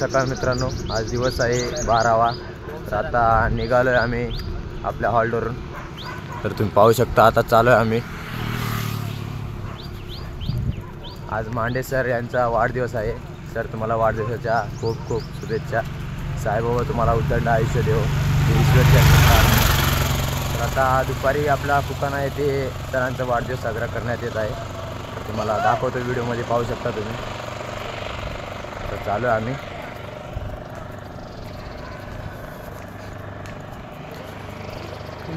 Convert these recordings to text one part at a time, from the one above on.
सकाळ मित्रांनो, आज दिवस आहे 12वा। तर आता निघालोय आम्ही आपल्या हॉल्टवरून। तर तुम्ही पाहू शकता आता चालू आहे आम्ही। आज मांडे सर यांचा वाढदिवस आहे। सर तुम्हाला वाढदिवसाच्या खूप खूप शुभेच्छा। साईबाबा तुम्हाला उदंड आयुष्य देवो, ईश्वरच्या। तर आता दुपारी आपला फुकाना येथे सरांचा वाढदिवस साजरा करण्यात येत आहे। तर तुम्हाला दाखवतो, व्हिडिओमध्ये पाहू शकता तुम्ही। तर चालू आहे आम्ही।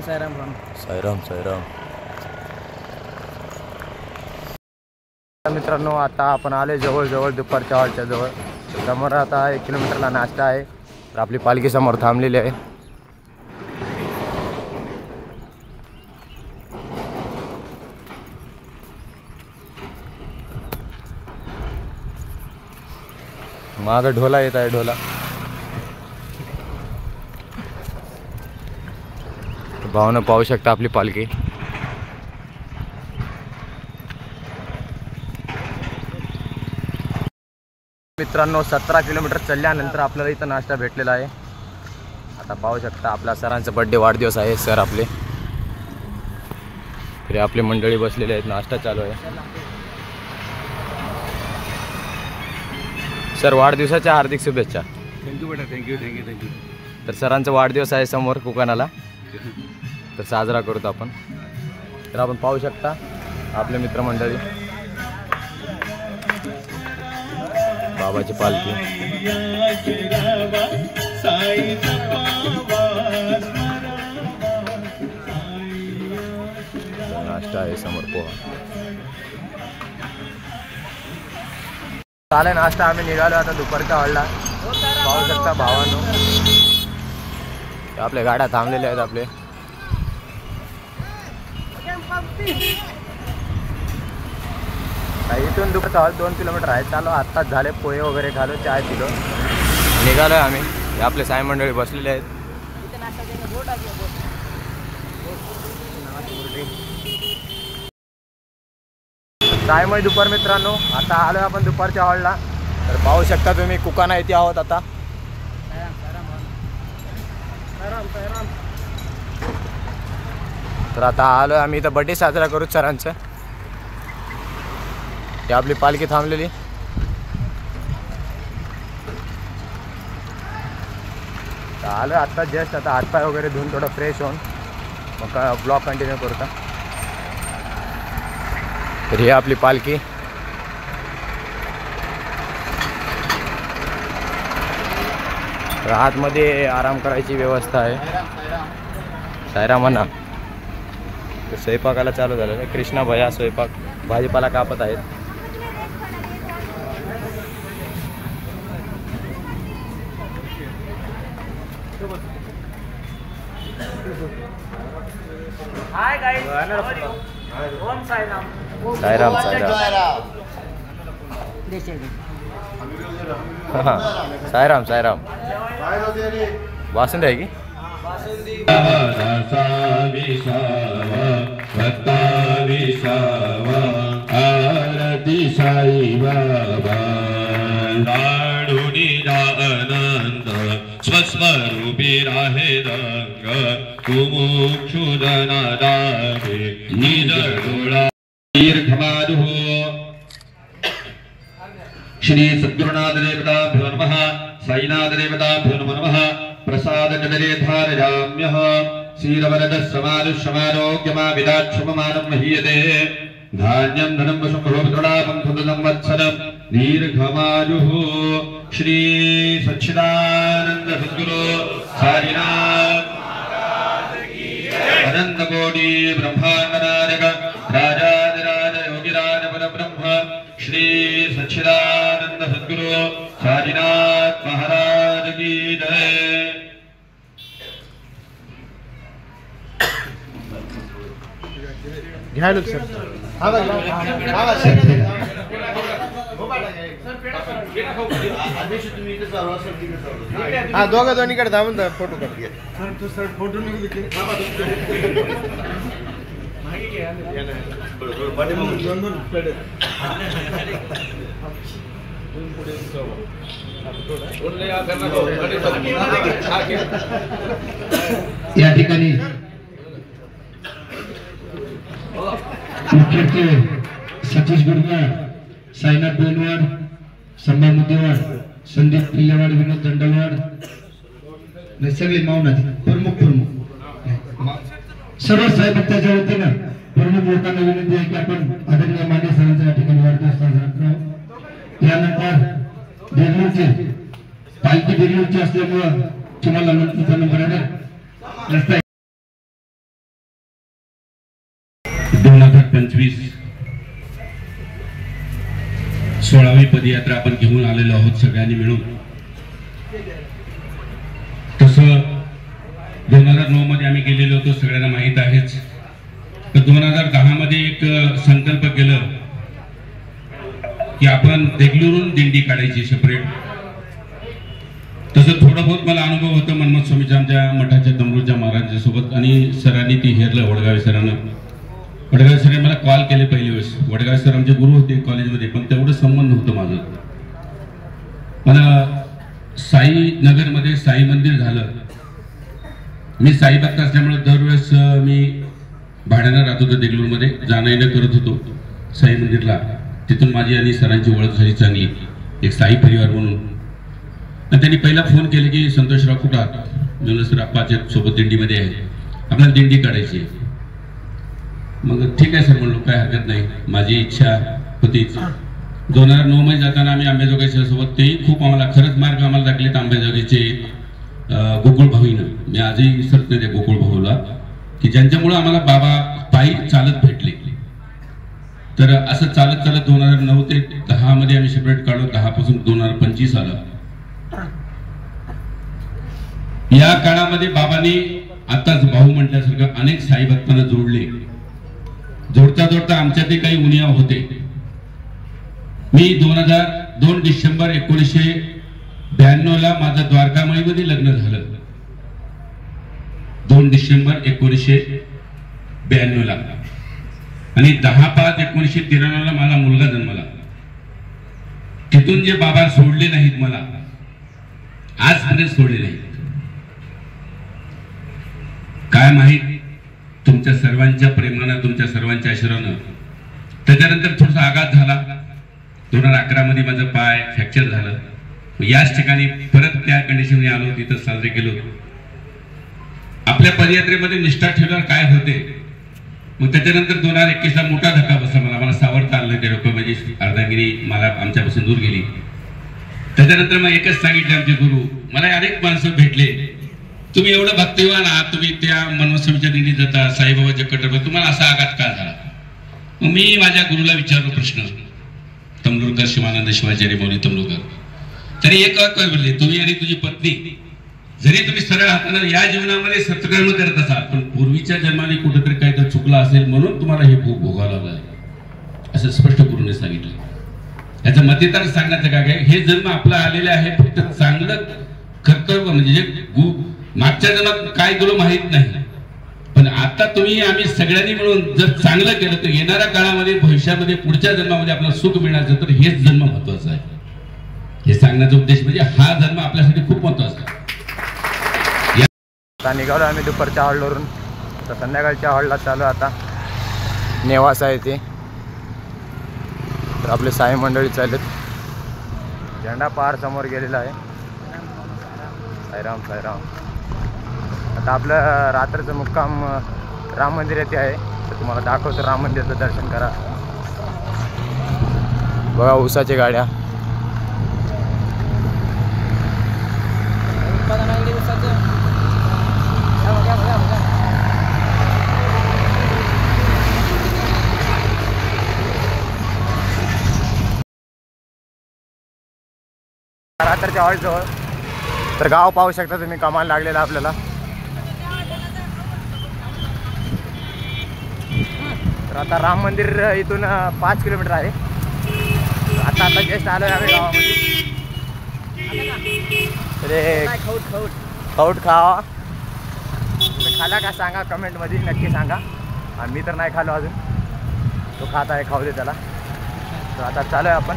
साईराम साईराम साईराम। मित्रांनो, आता आपण आले जवळ दुपारच्या हॉलच्या जवळ। समोर आता 1 किलोमीटरला नाश्ता आहे। तर आपली पालखी समोर थांबलेली आहे। माग ढोला येत आहे, ढोला। भावना पाहू शकता आपली पालखी। मित्रांनो, 17 किलोमीटर चढल्यानंतर आपल्याला इथं नाश्ता भेटलेला आहे। आता पाहू शकता आपला सरांचा बर्थडे वाढदिवस आहे। सर आपले तरी आपली मंडळी बसलेले आहेत, नाश्ता चालू आहे। सर वाढदिवसाच्या हार्दिक शुभेच्छा। थँक्यू बेटा, थँक्यू थँक्यू थँक्यू। तर सरांचा वाढदिवस आहे समोर कुकानाला, तर साजरा करतो आपण। तर आपण पाहू शकता आपले मित्रमंडळी, बाबाची पालखी। नाश्ता आहे समोर, पोहा। चालेल नाश्ता, आम्ही निघालो आता दुपारच्या हॉलला। पाहू शकता भावांनो, आपल्या गाड्या थांबलेल्या आहेत आपले। इथून दुपारचा हॉल 2 किलोमीटर आहे। चालू आत्ताच झाले, पोहे वगैरे खालो, चाय पिलो, निघालोय आम्ही। हे आपले साई मंडळी बसलेले आहेत। सायमय दुपार मित्रांनो, आता आलो आपण दुपारच्या हॉलला। तर पाहू शकता तुम्ही कुकाना येथे आहोत आता। तर आता आलो आम्ही इथं बर्थडे साजरा करू सरांचं। ही आपली पालखी थांबलेली। तर आलो आता जस्ट, आता हातपाय वगैरे धुवून थोडं फ्रेश होऊन मग ब्लॉग कंटिन्यू करता। तर ही आपली पालखी। तर आतमध्ये आराम करायची व्यवस्था आहे। साईरामांना तर स्वयंपाकाला चालू झालं आहे। कृष्णा भैया स्वयंपाक भाजीपाला कापत आहेत। Hi guys, Om Sairam. साईराम साईराम। हां साईराम साईराम। वासंत आहे की आरती साई बाबा लाडूनी आनंद स्वस्वरूपी राहे रंग कुमुक्षुदना दावे निजडोळा दीर्घमायुः। श्री सद्गुरुनाथ देवताभ्यो नमः। साईनाथ देवताभ्यो नमः। प्रसाद नदरे धारयाम्यः। श्रीरवरद समारुष्यमारोग्यमाविदाक्षममानं महीयते। धान्यं धनं वशं भोगतृणापं खुदनं वत्सरं दीर्घमायुः। श्री सच्चिदानंद सद्गुरु साईनाथ अनंत कोटि ब्रह्मांड नायक राजाधिराज योगिराज परब्रह्म श्री सच्चिदानंद सद्गुरु साईनाथ महाराज की जय। घ्या लोक सर। हा दोघं दोन्हीकडे थांबून फोटो काढ। सर फोटो या ठिकाणी मुख्य सतीश गुडगाड, साईनाथ बेनवाड, संभा मुद्देवाड, संदीप पिल्लेवाड, विनोद दंडलवाड, सगळे मावनाचे प्रमुख सर्व साहेबांच्या वतीनं प्रमुख लोकांना विनंती आहे की आपण आदरणीय मान्य सरांच्या या ठिकाणी वाढदिवस साजरा करावा. यानंतर देगलूरचे पालखी देगलूरची असल्यामुळं तुम्हाला तुमचा नंबर आहे 2025 16वी पदयात्रा आपण घेऊन आलेलो आहोत सगळ्यांनी मिळून. तसं 2009 मध्ये आम्ही गेलेलो होतो, सगळ्यांना माहीत आहेच. तर 2010 मध्ये एक संकल्प केलं की आपण देगलूरून दिंडी काढायची सेपरेट. तसं थोडं बहुत मला अनुभव होतं मनमथ स्वामीच्या आमच्या मठाच्या दमरूच्या महाराजांच्या सोबत, आणि सरांनी ती हेरलं वडगावे सरांना. वडगावे सरांनी मला कॉल केले पहिली वेळेस. वडगावे सर आमचे गुरु होते कॉलेजमध्ये, पण तेवढं संबंध नव्हतं माझं. मला साई नगरमध्ये साई मंदिर झालं. मी साई भक्त असल्यामुळे दरवेळेस मी भाड्यानं राहत होतो देगलूरमध्ये, जाणं येणं करत होतो साई मंदिरला. तिथून माझी आणि सरांची ओळख झाली चांगली, एक साई परिवार म्हणून. आणि त्यांनी पहिला फोन केले की संतोषराव कुठं आहात? मी म्हणलं सर आप्पाच्या सोबत दिंडीमध्ये आहे, आपल्याला दिंडी काढायची. मग ठीक आहे सर म्हणलो, काय हरकत नाही. माझी इच्छा होतीच. 2009 मध्ये जाताना आम्ही अंबेजोगाईच्या सोबत, तेही खूप आम्हाला खरंच मार्ग आम्हाला दाखलेत अंबेजोगाईचे गोकुळ भाऊनं. मी आजही विसरत नाही त्या गोकुळ भाऊला, की ज्यांच्यामुळे आम्हाला बाबा पायी चालत भेटले. तर असं चालत चालत 2009 ते 10 मध्ये आम्ही सेपरेट काढलो. 10 पासून 2025 आलं. या काळामध्ये बाबांनी आताच भाऊ म्हटल्यासारखं अनेक साई भक्तांना जोडले. जोडता जोडता आमच्यातही काही उणिवा होते. मी 2 डिसेंबर 1992 ला माझं द्वारकामाईमध्ये लग्न झालं. 2 डिसेंबर 1992 ला, आणि 10/5/1993 ला मला मुलगा जन्मला. तिथून जे बाबा सोडले नाहीत मला, आजपर्यंत सोडले नाहीत. काय माहित, तुमच्या सर्वांच्या प्रेमानं, तुमच्या सर्वांच्या आशीर्वादानं. त्याच्यानंतर थोडासा आघात झाला. 2011 मध्ये माझं पाय फ्रॅक्चर झालं. याच ठिकाणी परत त्या कंडिशनने आलो, तिथं साजरे केलो. आपल्या पदयात्रेमध्ये निष्ठा ठेवल्यावर काय होते. मग त्याच्यानंतर 2021 ला मोठा धक्का बसला मला सावरता आलं. ते लोक माझी अर्धांगिरी मला आमच्यापासून दूर गेली. त्याच्यानंतर मग एकच सांगितलं आमचे गुरु, मला अनेक माणसं भेटले, तुम्ही एवढं भक्तिवान आहात, तुम्ही त्या मनमथ स्वामीच्या दिंडीत जाता, साईबाबाच्या कटरवर, तुम्हाला असा आघात का झाला? मग मी माझ्या गुरुला विचारलो प्रश्न, तमलूरकर शिवानंद शिवाचार्य मौली तमलूरकर. तरी एक वाक्य बोलले, तुम्ही आणि तुझी पत्नी जरी तुम्ही सरळ हाताने या जीवनामध्ये सत्कर्म करत असाल, पण पूर्वीच्या जन्माने कुठेतरी काहीतरी चुकलं असेल म्हणून तुम्हाला हे भोग भोगावं लागलं, असं स्पष्ट गुरुने सांगितलं. याचं मतेदार सांगण्याचं काय, हे जन्म आपला आलेले आहे फक्त चांगलं कर्तव्य, म्हणजे मागच्या जन्मात काय केलं माहित नाही, पण आता तुम्ही आम्ही सगळ्यांनी मिळून जर चांगलं केलं तर येणाऱ्या काळामध्ये भविष्यामध्ये पुढच्या जन्मामध्ये आपल्याला सुख मिळायचं, तर हेच जन्म महत्वाचा आहे. हे सांगण्याचा उद्देश म्हणजे हा जन्म आपल्यासाठी खूप महत्वाचा आहे. आता निघालो आम्ही दुपारच्या हॉलवरून, तर संध्याकाळच्या हॉलला चालू आता नेवासा आहे ते. तर आपले साई मंडळी चाललेत. झेंडा पार समोर गेलेला आहे. साईराम साईराम. आता आपलं रात्रीचं मुक्काम राम मंदिर येथे आहे, तर तुम्हाला दाखवतो. राम मंदिराचं दर्शन करा. बघा ऊसाच्या गाड्या. रात्रीच्या हॉलजवळ तर गाव पाहू शकता तुम्ही, कमाल लागलेला आपल्याला. तर आता राम मंदिर इथून 5 किलोमीटर आहे. आता जस्ट आलो आहे आम्ही गावामध्ये. तर खाऊट खावा, खाला का सांगा कमेंटमध्ये, नक्की सांगा. आणि मी तर नाही खालो अजून, तो खात आहे, खाऊ दे त्याला. तर आता चालू आहे आपण.